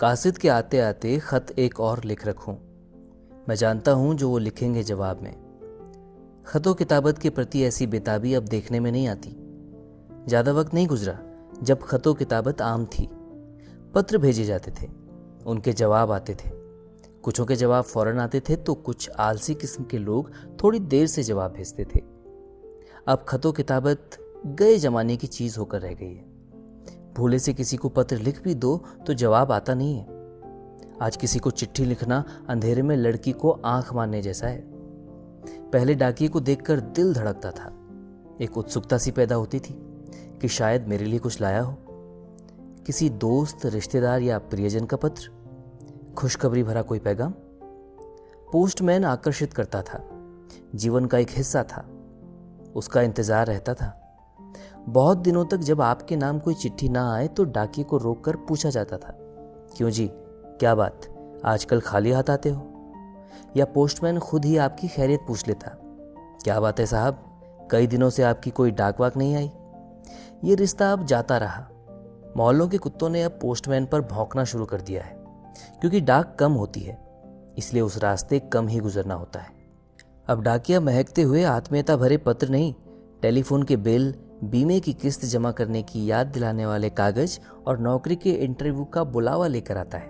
कासिद के आते आते खत एक और लिख रखूं। मैं जानता हूं जो वो लिखेंगे जवाब में। खतों किताबत के प्रति ऐसी बेताबी अब देखने में नहीं आती। ज़्यादा वक्त नहीं गुजरा जब खतों किताबत आम थी। पत्र भेजे जाते थे, उनके जवाब आते थे। कुछों के जवाब फौरन आते थे तो कुछ आलसी किस्म के लोग थोड़ी देर से जवाब भेजते थे। अब खतों किताबत गए जमाने की चीज़ होकर रह गई है। भूले से किसी को पत्र लिख भी दो तो जवाब आता नहीं है। आज किसी को चिट्ठी लिखना अंधेरे में लड़की को आंख मारने जैसा है। पहले डाकिये को देखकर दिल धड़कता था। एक उत्सुकता सी पैदा होती थी कि शायद मेरे लिए कुछ लाया हो। किसी दोस्त, रिश्तेदार या प्रियजन का पत्र, खुशखबरी भरा कोई पैगाम। पोस्टमैन आकर्षित करता था, जीवन का एक हिस्सा था। उसका इंतजार रहता था। बहुत दिनों तक जब आपके नाम कोई चिट्ठी ना आए तो डाकिये को रोककर पूछा जाता था, क्यों जी, क्या बात, आजकल खाली हाथ आते हो? या पोस्टमैन खुद ही आपकी खैरियत पूछ लेता, क्या बात है साहब, कई दिनों से आपकी कोई डाक वाक नहीं आई। ये रिश्ता अब जाता रहा। मोहल्लों के कुत्तों ने अब पोस्टमैन पर भौंकना शुरू कर दिया है, क्योंकि डाक कम होती है, इसलिए उस रास्ते कम ही गुजरना होता है। अब डाकिया महकते हुए आत्मीयता भरे पत्र नहीं, टेलीफोन के बिल, बीमे की किस्त जमा करने की याद दिलाने वाले कागज और नौकरी के इंटरव्यू का बुलावा लेकर आता है।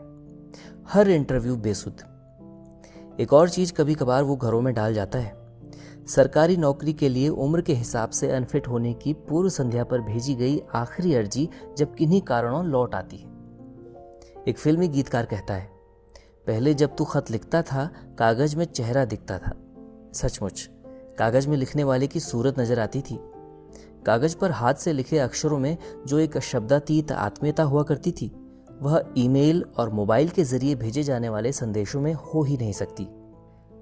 हर इंटरव्यू बेसुध। एक और चीज कभी कभार वो घरों में डाल जाता है। सरकारी नौकरी के लिए उम्र के हिसाब से अनफिट होने की पूर्व संध्या पर भेजी गई आखिरी अर्जी जब किन्हीं कारणों लौट आती है। एक फिल्मी गीतकार कहता है, पहले जब तू खत लिखता था कागज में चेहरा दिखता था। सचमुच कागज में लिखने वाले की सूरत नजर आती थी। कागज पर हाथ से लिखे अक्षरों में जो एक शब्दातीत आत्मीयता हुआ करती थी, वह ईमेल और मोबाइल के जरिए भेजे जाने वाले संदेशों में हो ही नहीं सकती।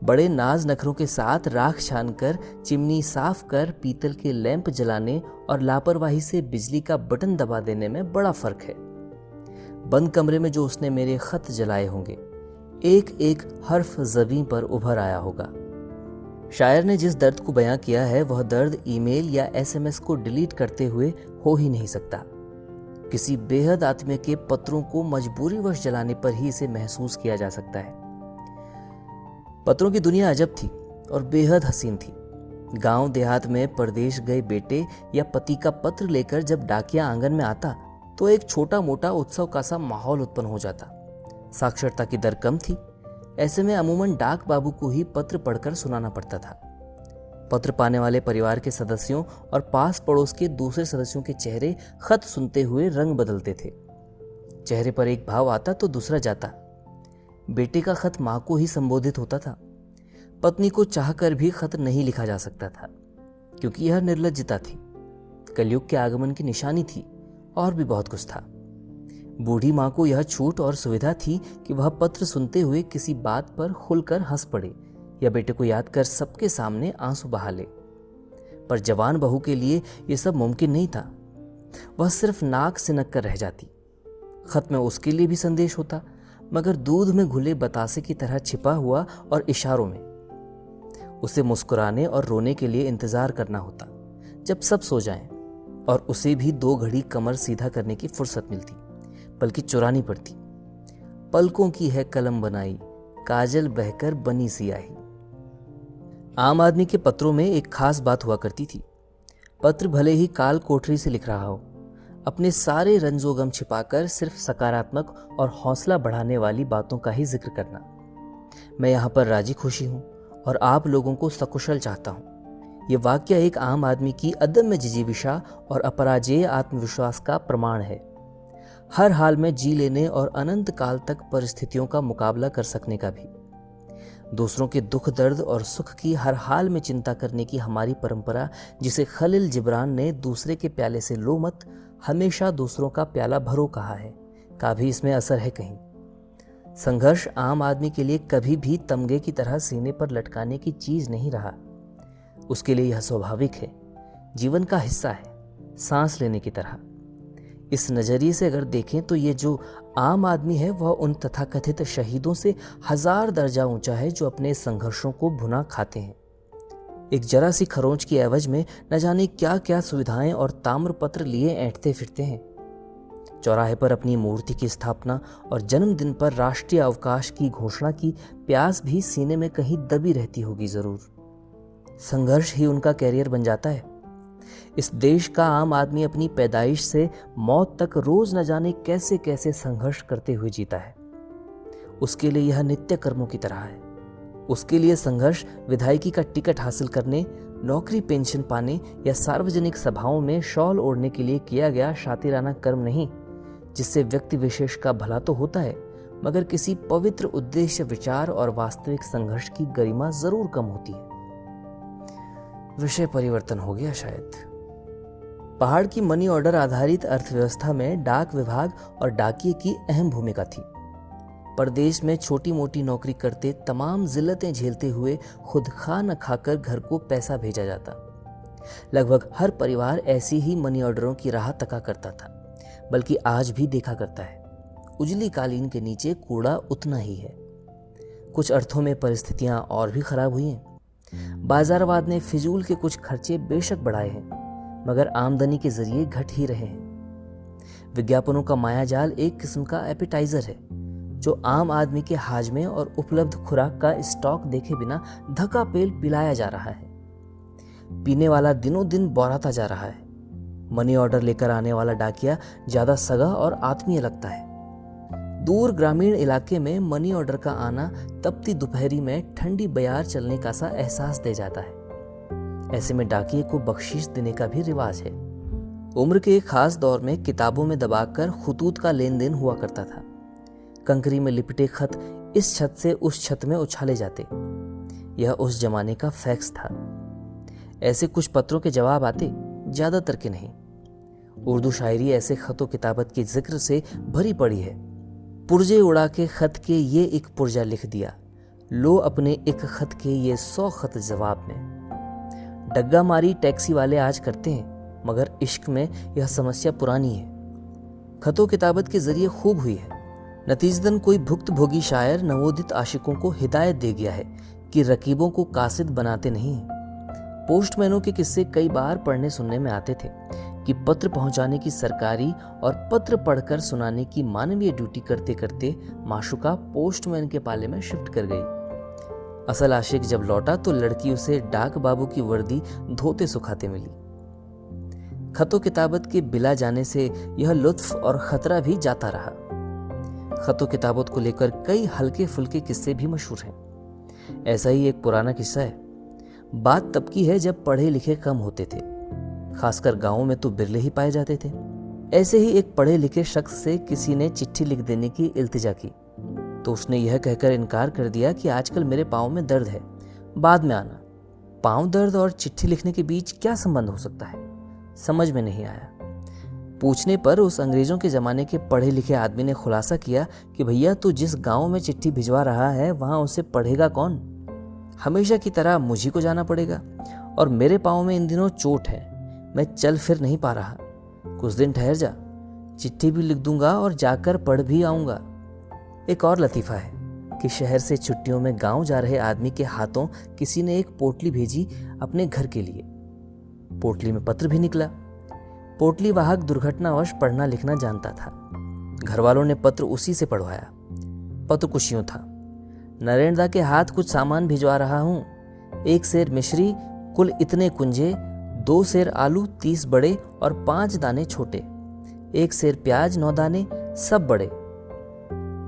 बड़े नाज नखरों के साथ राख छानकर, चिमनी साफ कर, पीतल के लैंप जलाने और लापरवाही से बिजली का बटन दबा देने में बड़ा फर्क है। बंद कमरे में जो उसने मेरे खत जलाए होंगे, एक एक हर्फ ज़मीं पर उभर आया होगा। शायर ने जिस दर्द को बयां किया है वह दर्द ईमेल या एसएमएस को डिलीट करते हुए हो ही नहीं सकता। किसी बेहद आत्मीय के पत्रों को मजबूरीवश जलाने पर ही इसे महसूस किया जा सकता है। पत्रों की दुनिया अजब थी और बेहद हसीन थी। गांव देहात में परदेश गए बेटे या पति का पत्र लेकर जब डाकिया आंगन में आता तो एक छोटा मोटा उत्सव का सा माहौल उत्पन्न हो जाता। साक्षरता की दर कम थी, ऐसे में अमूमन डाक बाबू को ही पत्र पढ़कर सुनाना पड़ता था। पत्र पाने वाले परिवार के सदस्यों और पास पड़ोस के दूसरे सदस्यों के चेहरे खत सुनते हुए रंग बदलते थे। चेहरे पर एक भाव आता तो दूसरा जाता। बेटे का खत मां को ही संबोधित होता था। पत्नी को चाहकर भी खत नहीं लिखा जा सकता था, क्योंकि यह निर्लज्जता थी, कलयुग के आगमन की निशानी थी, और भी बहुत कुछ था। बूढ़ी मां को यह छूट और सुविधा थी कि वह पत्र सुनते हुए किसी बात पर खुलकर हंस पड़े या बेटे को याद कर सबके सामने आंसू बहा ले। पर जवान बहू के लिए यह सब मुमकिन नहीं था। वह सिर्फ नाक सिनक कर रह जाती। खत में उसके लिए भी संदेश होता, मगर दूध में घुले बतासे की तरह छिपा हुआ और इशारों में। उसे मुस्कुराने और रोने के लिए इंतजार करना होता जब सब सो जाएं, और उसे भी 2 घड़ी कमर सीधा करने की फुर्सत मिलती, बल्कि चुरानी पड़ती। पलकों की है कलम बनाई, काजल बहकर बनी सियाही। आम आदमी के पत्रों में एक खास बात हुआ करती थी। पत्र भले ही काल कोठरी से लिख रहा हो, अपने सारे रंजोगम छिपाकर सिर्फ सकारात्मक और हौसला बढ़ाने वाली बातों का ही जिक्र करना। मैं यहाँ पर राजी खुशी हूँ और आप लोगों को सकुशल चाहता हूँ। ये वाक्य एक आम आदमी की अदम्य जिजीविषा और अपराजेय आत्मविश्वास का प्रमाण है। हर हाल में जी लेने और अनंत काल तक परिस्थितियों का मुकाबला कर सकने का भी। दूसरों के दुख दर्द और सुख की हर हाल में चिंता करने की हमारी परंपरा, जिसे खलील जिब्रान ने दूसरे के प्याले से लो मत, हमेशा दूसरों का प्याला भरो कहा है, का भी इसमें असर है कहीं। संघर्ष आम आदमी के लिए कभी भी तमगे की तरह सीने पर लटकाने की चीज नहीं रहा। उसके लिए यह स्वाभाविक है, जीवन का हिस्सा है, सांस लेने की तरह। इस नजरिए से अगर देखें तो ये जो आम आदमी है वह उन तथाकथित शहीदों से 1000 दर्जा ऊंचा है जो अपने संघर्षों को भुना खाते हैं। एक जरा सी खरोंच की एवज में न जाने क्या क्या सुविधाएं और ताम्रपत्र लिए ऐंठते फिरते हैं। चौराहे पर अपनी मूर्ति की स्थापना और जन्मदिन पर राष्ट्रीय अवकाश की घोषणा की प्यास भी सीने में कहीं दबी रहती होगी जरूर। संघर्ष ही उनका कैरियर बन जाता है। इस देश का आम आदमी अपनी पैदाइश से मौत तक रोज न जाने कैसे कैसे संघर्ष करते हुए जीता है। उसके लिए यह नित्य कर्मों की तरह है। उसके लिए संघर्ष विधायकी का टिकट हासिल करने, नौकरी पेंशन पाने या सार्वजनिक सभाओं में शॉल ओढ़ने के लिए किया गया शातिराना कर्म नहीं, जिससे व्यक्ति विशेष का भला तो होता है मगर किसी पवित्र उद्देश्य, विचार और वास्तविक संघर्ष की गरिमा जरूर कम होती है। विषय परिवर्तन हो गया शायद। पहाड़ की मनी ऑर्डर आधारित अर्थव्यवस्था में डाक विभाग और डाकिये की अहम भूमिका थी। परदेश में छोटी मोटी नौकरी करते तमाम जिल्लतें झेलते हुए खुद खा न खाकर घर को पैसा भेजा जाता। लगभग हर परिवार ऐसी ही मनी ऑर्डरों की राह तका करता था, बल्कि आज भी देखा करता है। उजली कालीन के नीचे कूड़ा उतना ही है। कुछ अर्थों में परिस्थितियां और भी खराब हुई हैं। बाजारवाद ने फिजूल के कुछ खर्चे बेशक बढ़ाए हैं, मगर आमदनी के जरिए घट ही रहे हैं। विज्ञापनों का मायाजाल एक किस्म का एपेटाइजर है, जो आम आदमी के हाजमे और उपलब्ध खुराक का स्टॉक देखे बिना धक्का पेल पिलाया जा रहा है। पीने वाला दिनों दिन बौराता जा रहा है। मनी ऑर्डर लेकर आने वाला डाकिया ज्यादा सगा और आत्मीय लगता है। दूर ग्रामीण इलाके में मनी ऑर्डर का आना तपती दोपहरी में ठंडी बयार चलने का सा एहसास दे जाता है। ऐसे में डाकिये को बख्शीश देने का भी रिवाज है। उम्र के एक खास दौर में किताबों में दबाकर खुतूत का लेन देन हुआ करता था। कंकरी में लिपटे खत इस छत से उस छत में उछाले जाते। यह उस जमाने का फैक्स था। ऐसे कुछ पत्रों के जवाब आते, ज्यादातर के नहीं। उर्दू शायरी ऐसे खतों किताबत के जिक्र से भरी पड़ी है। पुर्जे उड़ा के खत के ये एक पुर्जा लिख दिया, लो अपने एक खत के ये 100 खत जवाब में। डग्गा मारी टैक्सी वाले आज करते हैं, मगर इश्क में यह समस्या पुरानी है। खतों किताबत के जरिए खूब हुई है। नतीजतन कोई भुक्त भोगी शायर नवोदित आशिकों को हिदायत दे गया है कि रकीबों को कासिद बनाते नहीं हैं। पोस्टमैनों के किस्से कई बार पढ़ने सुनने में आते थे कि पत्र पहुंचाने की सरकारी और पत्र पढ़कर सुनाने की मानवीय ड्यूटी करते करते माशुका पोस्टमैन के पाले में शिफ्ट कर गई। असल आशिक जब लौटा तो लड़की उसे डाक बाबू की वर्दी धोते सुखाते मिली। खतों किताबत के बिला जाने से यह लुत्फ और खतरा भी जाता रहा। खतों किताबत को लेकर कई हल्के फुल्के किस्से भी मशहूर हैं। ऐसा ही एक पुराना किस्सा है। बात तब की है जब पढ़े लिखे कम होते थे, खासकर गांवों में तो बिरले ही पाए जाते थे। ऐसे ही एक पढ़े लिखे शख्स से किसी ने चिट्ठी लिख देने की इल्तिजा की, तो उसने यह कहकर इनकार कर दिया कि आजकल मेरे पाँव में दर्द है, बाद में आना। पाँव दर्द और चिट्ठी लिखने के बीच क्या संबंध हो सकता है, समझ में नहीं आया। पूछने पर उस अंग्रेजों के जमाने के पढ़े लिखे आदमी ने खुलासा किया कि भैया तू जिस गांव में चिट्ठी भिजवा रहा है वहां उसे पढ़ेगा कौन? हमेशा की तरह मुझी को जाना पड़ेगा, और मेरे पाँव में इन दिनों चोट है, मैं चल फिर नहीं पा रहा। कुछ दिन ठहर जा, चिट्ठी भी लिख दूंगा और जाकर पढ़ भी आऊंगा। एक और लतीफा है कि शहर से छुट्टियों में गांव जा रहे आदमी के हाथों किसी ने एक पोटली भेजी अपने घर के लिए। पोटली में पत्र भी निकला। पोटली वाहक दुर्घटनावश पढ़ना लिखना जानता था। घर वालों ने पत्र उसी से पढ़वाया। पत्र कुछ यूं था, नरेंद्र के हाथ कुछ सामान भिजवा रहा हूं। 1 सेर मिश्री, कुल इतने कुंजे, 2 सेर आलू 30 बड़े और 5 दाने छोटे, 1 सेर प्याज 9 दाने सब बड़े,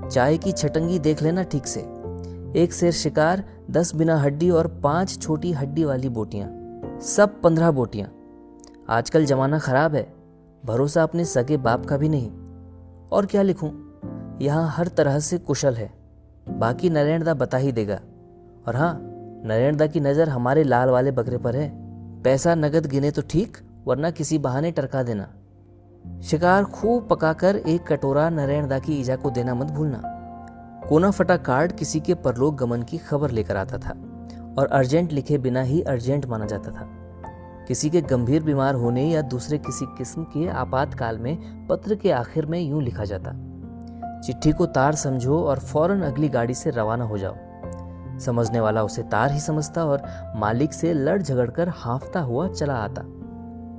चाय की छटंगी देख लेना ठीक से, 1 सेर शिकार 10 बिना हड्डी और 5 छोटी हड्डी वाली बोटियां, सब 15 बोटियां। आजकल जमाना खराब है, भरोसा अपने सगे बाप का भी नहीं। और क्या लिखूं, यहाँ हर तरह से कुशल है, बाकी नरेंद्र बता ही देगा। और हाँ, नरेंद्र की नजर हमारे लाल वाले बकरे पर है। पैसा नगद गिने तो ठीक, वरना किसी बहाने टरका देना। शिकार खूब पकाकर 1 कटोरा नरेंद्र की ईजा को देना मत भूलना। कोना फटा कार्ड किसी के परलोक गमन की खबर लेकर आता था और अर्जेंट लिखे बिना ही अर्जेंट माना जाता था। किसी के गंभीर बीमार होने या दूसरे किसी किस्म के आपातकाल में पत्र के आखिर में यूं लिखा जाता, चिट्ठी को तार समझो और फौरन अगली गाड़ी से रवाना हो जाओ। समझने वाला उसे तार ही समझता और मालिक से लड़ झगड़ कर हांफता हुआ चला आता।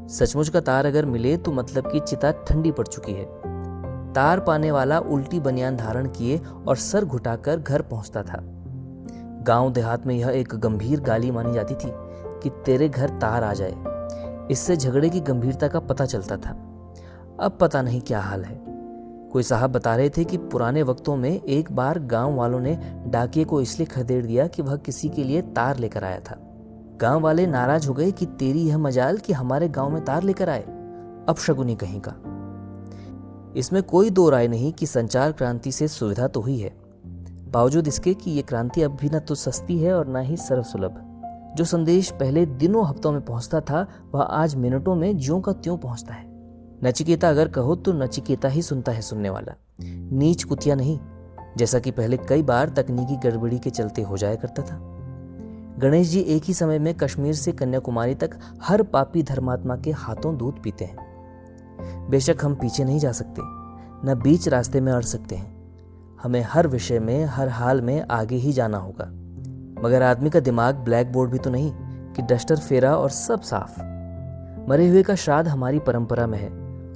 सचमुच का तार अगर मिले तो मतलब कि चिता ठंडी पड़ चुकी है। तार पाने वाला उल्टी बनियान धारण किए और सर घुटाकर घर पहुंचता था। गांव देहात में यह एक गंभीर गाली मानी जाती थी कि तेरे घर तार आ जाए। इससे झगड़े की गंभीरता का पता चलता था। अब पता नहीं क्या हाल है। कोई साहब बता रहे थे कि पुराने वक्तों में एक बार गांव वालों ने डाकिये को इसलिए खदेड़ दिया कि वह किसी के लिए तार लेकर आया था। गांव वाले नाराज हो गए कि तेरी यह मजाल कि हमारे गांव में तार लेकर आए, अपशगुनी कहीं का। इसमें कोई दो राय नहीं कि संचार क्रांति से सुविधा तो हुई है, बावजूद इसके कि यह क्रांति अब भी न तो सस्ती है और न ही सर्वसुलभ। जो संदेश पहले दिनों हफ्तों में पहुंचता था वह आज मिनटों में ज्यों का त्यों पहुंचता है। नचिकेता अगर कहो तो नचिकेता ही सुनता है सुनने वाला, नीच कुतिया नहीं, जैसा कि पहले कई बार तकनीकी गड़बड़ी के चलते हो जाया करता था। गणेश जी एक ही समय में कश्मीर से कन्याकुमारी तक हर पापी धर्मात्मा के हाथों दूध पीते हैं। बेशक हम पीछे नहीं जा सकते, न बीच रास्ते में अड़ सकते हैं। हमें हर विषय में हर हाल में आगे ही जाना होगा। मगर आदमी का दिमाग ब्लैक बोर्ड भी तो नहीं कि डस्टर फेरा और सब साफ। मरे हुए का श्राद्ध हमारी परंपरा में है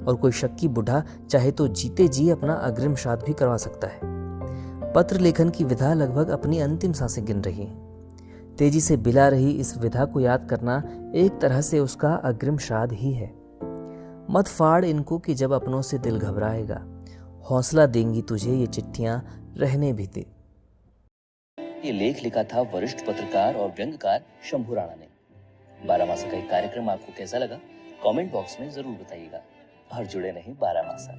और कोई शक्की बुढ़ा चाहे तो जीते जी अपना अग्रिम श्राद्ध भी करवा सकता है। पत्र लेखन की विधा लगभग अपनी अंतिम सांसें गिन रही है। तेजी से बिला रही इस विधा को याद करना एक तरह से उसका अग्रिम श्राद्ध ही है। मत फाड़ इनको कि जब अपनों से दिल घबराएगा, हौसला देंगी तुझे ये चिट्ठियां रहने भी दे। ये लेख लिखा था वरिष्ठ पत्रकार और व्यंग्यकार शंभू राणा ने। 12 मासा का एक कार्यक्रम आपको कैसा लगा कमेंट बॉक्स में जरूर बताइएगा और जुड़े नहीं 12 मासा।